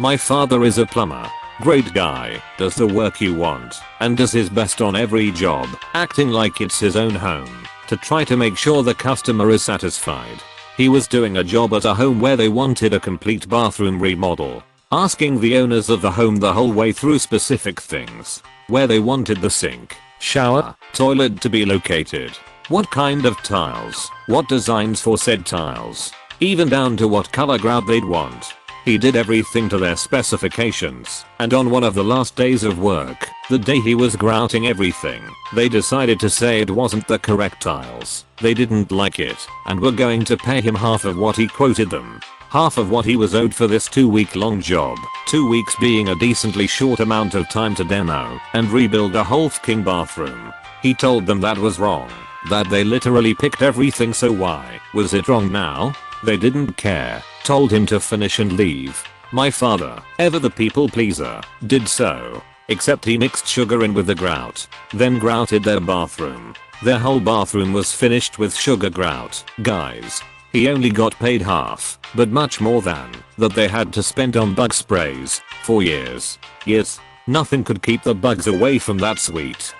My father is a plumber. Great guy, does the work you want, and does his best on every job, acting like it's his own home, to try to make sure the customer is satisfied. He was doing a job at a home where they wanted a complete bathroom remodel, asking the owners of the home the whole way through specific things. Where they wanted the sink, shower, toilet to be located, what kind of tiles, what designs for said tiles, even down to what color grout they'd want. He did everything to their specifications, and on one of the last days of work, the day he was grouting everything, they decided to say it wasn't the correct tiles. They didn't like it, and were going to pay him half of what he quoted them. Half of what he was owed for this 2-week long job, 2 weeks being a decently short amount of time to demo and rebuild a whole fucking bathroom. He told them that was wrong, that they literally picked everything, so why was it wrong now? They didn't care, told him to finish and leave. My father, ever the people pleaser, did so, except he mixed sugar in with the grout, then grouted their bathroom. Their whole bathroom was finished with sugar grout. Guys, he only got paid half, but much more than that they had to spend on bug sprays for years. Yes, nothing could keep the bugs away from that sweet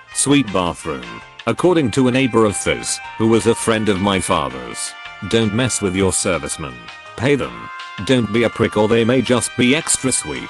bathroom, according to a neighbor of his, who was a friend of my father's. Don't mess with your servicemen. Pay them. Don't be a prick, or they may just be extra sweet.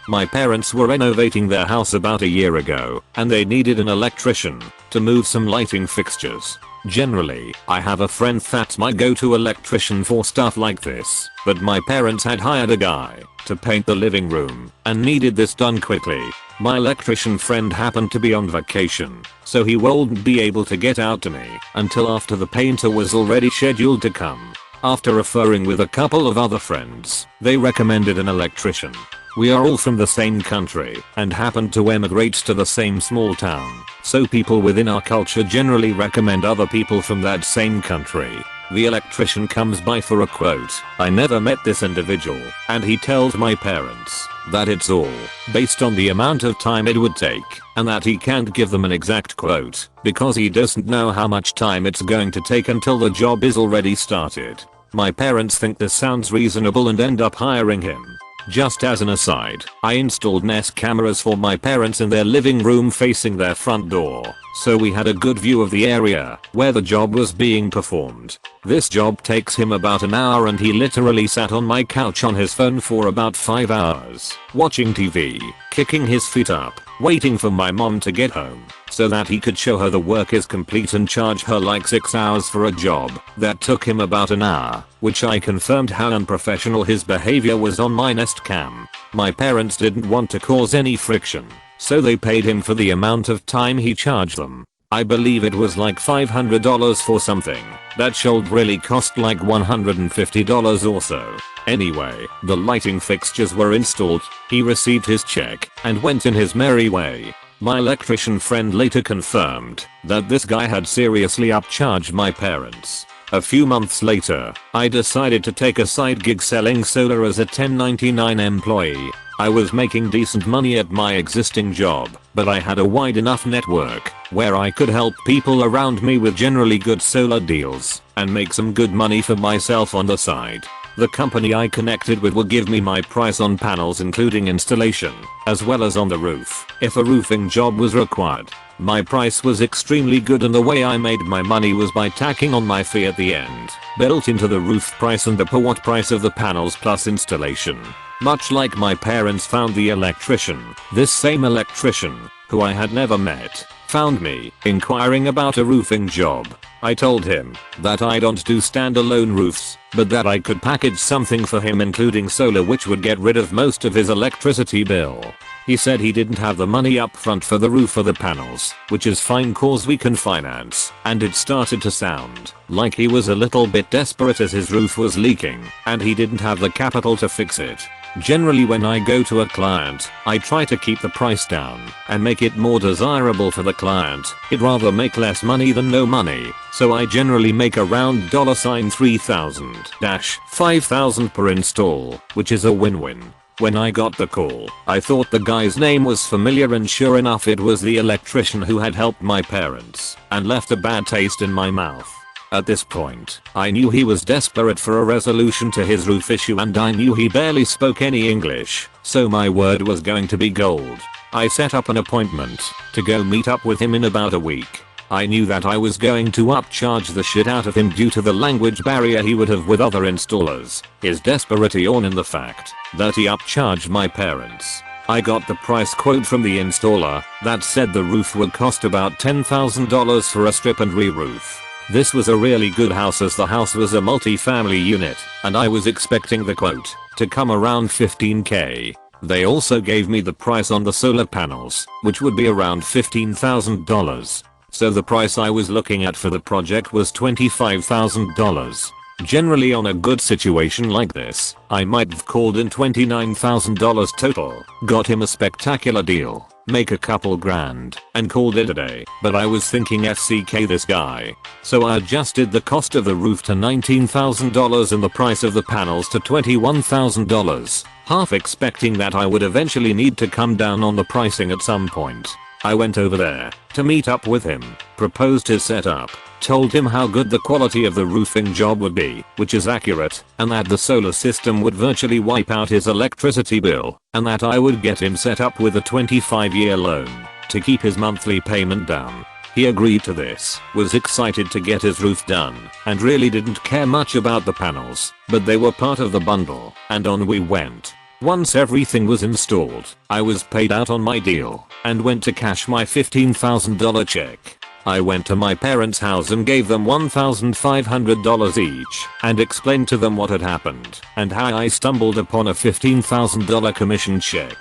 My parents were renovating their house about a year ago, and they needed an electrician to move some lighting fixtures. Generally, I have a friend that's my go-to electrician for stuff like this, but my parents had hired a guy to paint the living room and needed this done quickly. My electrician friend happened to be on vacation, so he wouldn't be able to get out to me until after the painter was already scheduled to come. After referring with a couple of other friends, they recommended an electrician. We are all from the same country and happened to emigrate to the same small town, so people within our culture generally recommend other people from that same country. The electrician comes by for a quote. I never met this individual, and he tells my parents that it's all based on the amount of time it would take, and that he can't give them an exact quote because he doesn't know how much time it's going to take until the job is already started. My parents think this sounds reasonable and end up hiring him. Just as an aside, I installed Nest cameras for my parents in their living room facing their front door, so we had a good view of the area where the job was being performed. This job takes him about an hour, and he literally sat on my couch on his phone for about 5 hours, watching TV, kicking his feet up, waiting for my mom to get home so that he could show her the work is complete and charge her like 6 hours for a job that took him about an hour, which I confirmed how unprofessional his behavior was on my Nest cam. My parents didn't want to cause any friction, so they paid him for the amount of time he charged them. I believe it was like $500 for something that should really cost like $150 or so. Anyway, the lighting fixtures were installed, he received his check, and went in his merry way. My electrician friend later confirmed that this guy had seriously upcharged my parents. A few months later, I decided to take a side gig selling solar as a 1099 employee. I was making decent money at my existing job, but I had a wide enough network where I could help people around me with generally good solar deals and make some good money for myself on the side. The company I connected with would give me my price on panels including installation, as well as on the roof, if a roofing job was required. My price was extremely good, and the way I made my money was by tacking on my fee at the end, built into the roof price and the per watt price of the panels plus installation. Much like my parents found the electrician, this same electrician, who I had never met, found me inquiring about a roofing job. I told him that I don't do standalone roofs, but that I could package something for him including solar which would get rid of most of his electricity bill. He said he didn't have the money up front for the roof or the panels, which is fine cause we can finance, and it started to sound like he was a little bit desperate as his roof was leaking and he didn't have the capital to fix it. Generally when I go to a client, I try to keep the price down and make it more desirable for the client. He'd rather make less money than no money, so I generally make around $3,000-$5,000 per install, which is a win-win. When I got the call, I thought the guy's name was familiar, and sure enough it was the electrician who had helped my parents and left a bad taste in my mouth. At this point, I knew he was desperate for a resolution to his roof issue and I knew he barely spoke any English, so my word was going to be gold. I set up an appointment to go meet up with him in about a week. I knew that I was going to upcharge the shit out of him due to the language barrier he would have with other installers, his desperation and the fact that he upcharged my parents. I got the price quote from the installer that said the roof would cost about $10,000 for a strip and re-roof. This was a really good house as the house was a multi-family unit and I was expecting the quote to come around $15,000. They also gave me the price on the solar panels, which would be around $15,000. So the price I was looking at for the project was $25,000. Generally on a good situation like this, I might have called in $29,000 total, got him a spectacular deal, make a couple grand, and called it a day, but I was thinking FCK this guy. So I adjusted the cost of the roof to $19,000 and the price of the panels to $21,000, half expecting that I would eventually need to come down on the pricing at some point. I went over there to meet up with him, proposed his setup, told him how good the quality of the roofing job would be, which is accurate, and that the solar system would virtually wipe out his electricity bill, and that I would get him set up with a 25-year loan to keep his monthly payment down. He agreed to this, was excited to get his roof done, and really didn't care much about the panels, but they were part of the bundle, and on we went. Once everything was installed, I was paid out on my deal and went to cash my $15,000 check. I went to my parents' house and gave them $1,500 each and explained to them what had happened and how I stumbled upon a $15,000 commission check.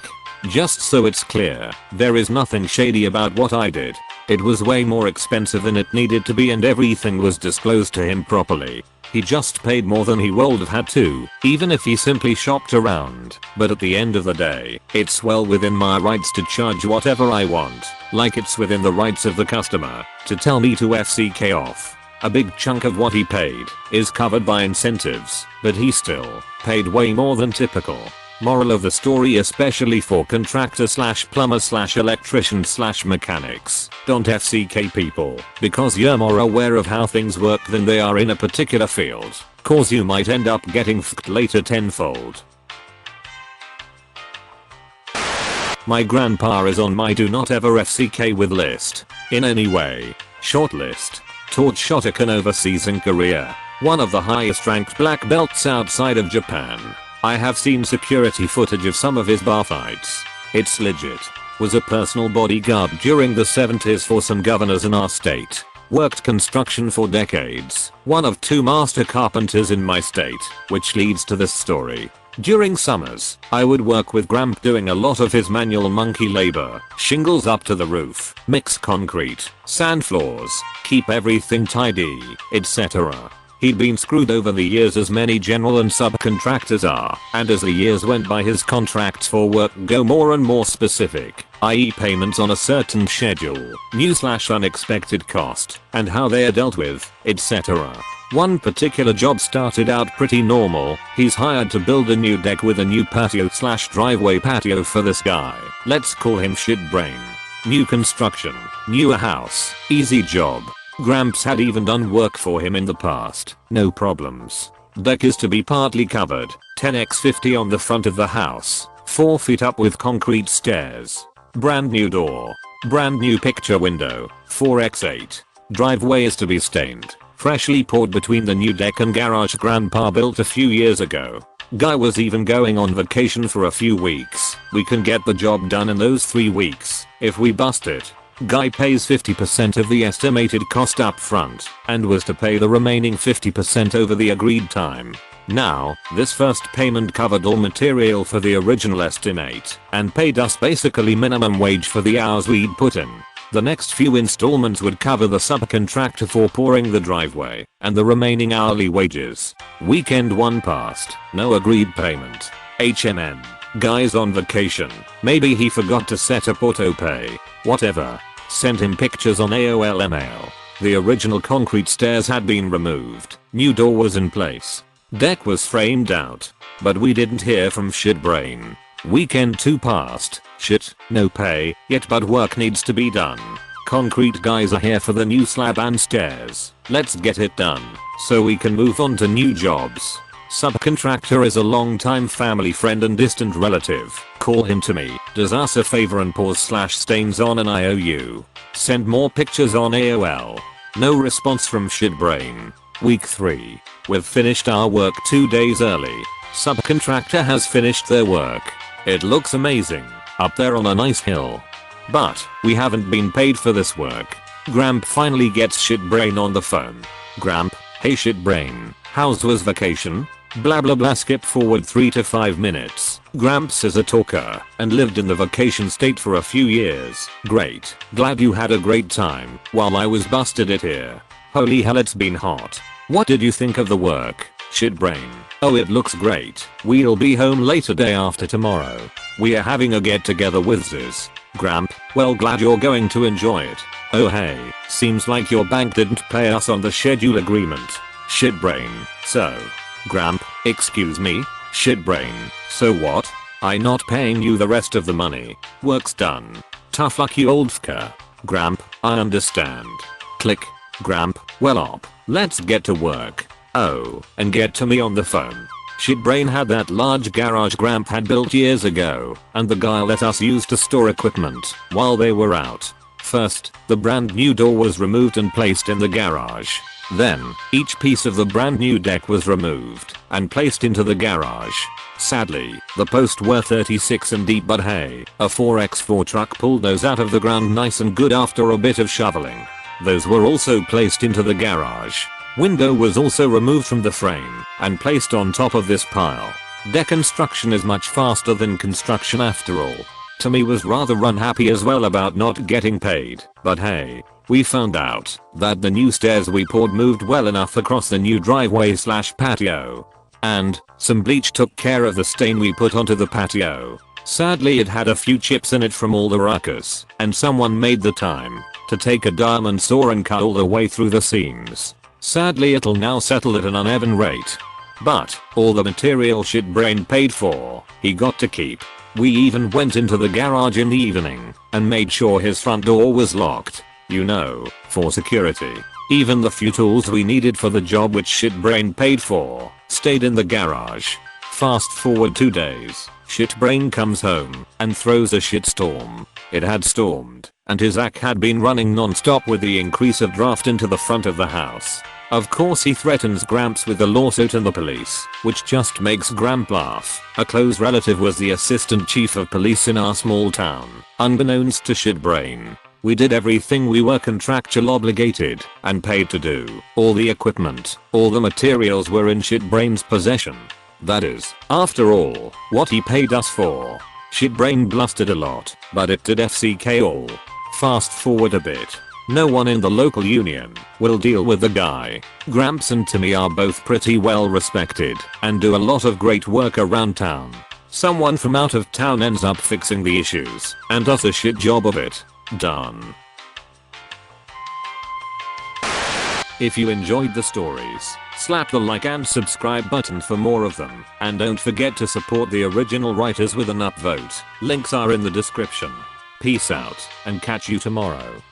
Just so it's clear, there is nothing shady about what I did. It was way more expensive than it needed to be and everything was disclosed to him properly. He just paid more than he would have had to, even if he simply shopped around. But at the end of the day, it's well within my rights to charge whatever I want, like it's within the rights of the customer to tell me to FCK off. A big chunk of what he paid is covered by incentives, but he still paid way more than typical. Moral of the story, especially for contractor / plumber / electrician / mechanics, don't FCK people, because you're more aware of how things work than they are in a particular field, cause you might end up getting f***ed later tenfold. My grandpa is on my do not ever FCK with list, in any way. Short list. Taught Shotokan overseas in Korea, one of the highest ranked black belts outside of Japan. I have seen security footage of some of his bar fights. It's legit. Was a personal bodyguard during the 70s for some governors in our state. Worked construction for decades. One of 2 master carpenters in my state, which leads to this story. During summers, I would work with Gramp doing a lot of his manual monkey labor. Shingles up to the roof, mix concrete, sand floors, keep everything tidy, etc. He'd been screwed over the years as many general and subcontractors are, and as the years went by his contracts for work go more and more specific, i.e. payments on a certain schedule, new / unexpected cost, and how they are dealt with, etc. One particular job started out pretty normal. He's hired to build a new deck with a new patio / driveway patio for this guy. Let's call him Shitbrain. New construction, newer house, easy job. Gramps had even done work for him in the past, no problems. Deck is to be partly covered, 10x50 on the front of the house, 4 feet up with concrete stairs. Brand new door. Brand new picture window, 4x8. Driveway is to be stained, freshly poured between the new deck and garage grandpa built a few years ago. Guy was even going on vacation for a few weeks. We can get the job done in those 3 weeks, if we bust it. Guy pays 50% of the estimated cost up front, and was to pay the remaining 50% over the agreed time. Now, this first payment covered all material for the original estimate, and paid us basically minimum wage for the hours we'd put in. The next few installments would cover the subcontractor for pouring the driveway, and the remaining hourly wages. Weekend 1 passed, no agreed payment. HMN. Guy's on vacation. Maybe he forgot to set up auto pay. Whatever. Sent him pictures on AOL email. The original concrete stairs had been removed. New door was in place. Deck was framed out. But we didn't hear from Shitbrain. Weekend 2 passed. Shit, no pay, yet but work needs to be done. concrete guys are here for the new slab and stairs. Let's get it done so we can move on to new jobs. Subcontractor is a long-time family friend and distant relative. Call him to me. Does us a favor and pause /stains on an IOU. Send more pictures on AOL. No response from Shitbrain. Week 3. We've finished our work 2 days early. Subcontractor has finished their work. It looks amazing up there on a nice hill. But we haven't been paid for this work. Gramp finally gets Shitbrain on the phone. Gramp, hey Shitbrain, how's was vacation? Blah blah blah, skip forward 3 to 5 minutes. Gramps is a talker and lived in the vacation state for a few years. Great. Glad you had a great time while I was busted it here. Holy hell, it's been hot. What did you think of the work? Shitbrain. Oh, it looks great. We'll be home later day after tomorrow. We are having a get together with Ziz. Gramp, well, glad you're going to enjoy it. Oh hey, seems like your bank didn't pay us on the schedule agreement. Shitbrain. So. Gramp, excuse me? Shitbrain. So what? I not paying you the rest of the money. Work's done. Tough luck, you old fucker. Gramp, I understand. Click. Gramp, well op. Let's get to work. Oh, and get to me on the phone. Shitbrain had that large garage Gramp had built years ago, and the guy let us use to store equipment while they were out. First, the brand new door was removed and placed in the garage. Then, each piece of the brand new deck was removed and placed into the garage. Sadly, the posts were 36 and deep, but hey, a 4x4 truck pulled those out of the ground nice and good after a bit of shoveling. Those were also placed into the garage. Window was also removed from the frame and placed on top of this pile. Deconstruction is much faster than construction after all. Tommy was rather unhappy as well about not getting paid, but hey, we found out that the new stairs we poured moved well enough across the new driveway/patio. And some bleach took care of the stain we put onto the patio. Sadly, it had a few chips in it from all the ruckus, and someone made the time to take a diamond saw and cut all the way through the seams. Sadly, it'll now settle at an uneven rate. But all the material Shitbrain paid for, he got to keep. We even went into the garage in the evening and made sure his front door was locked. You know, for security. Even the few tools we needed for the job which Shitbrain paid for stayed in the garage. Fast forward 2 days, Shitbrain comes home and throws a shitstorm. It had stormed, and his act had been running non-stop with the increase of draft into the front of the house. Of course, he threatens Gramps with a lawsuit and the police, which just makes Gramp laugh. A close relative was the assistant chief of police in our small town. Unbeknownst to Shitbrain, we did everything we were contractual obligated and paid to do. All the equipment, all the materials were in Shitbrain's possession. That is, after all, what he paid us for. Shitbrain blustered a lot, but it did FCK all. Fast forward a bit. No one in the local union will deal with the guy. Gramps and Timmy are both pretty well respected and do a lot of great work around town. Someone from out of town ends up fixing the issues and does a shit job of it. Done. If you enjoyed the stories, slap the like and subscribe button for more of them, and don't forget to support the original writers with an upvote. Links are in the description. Peace out, and catch you tomorrow.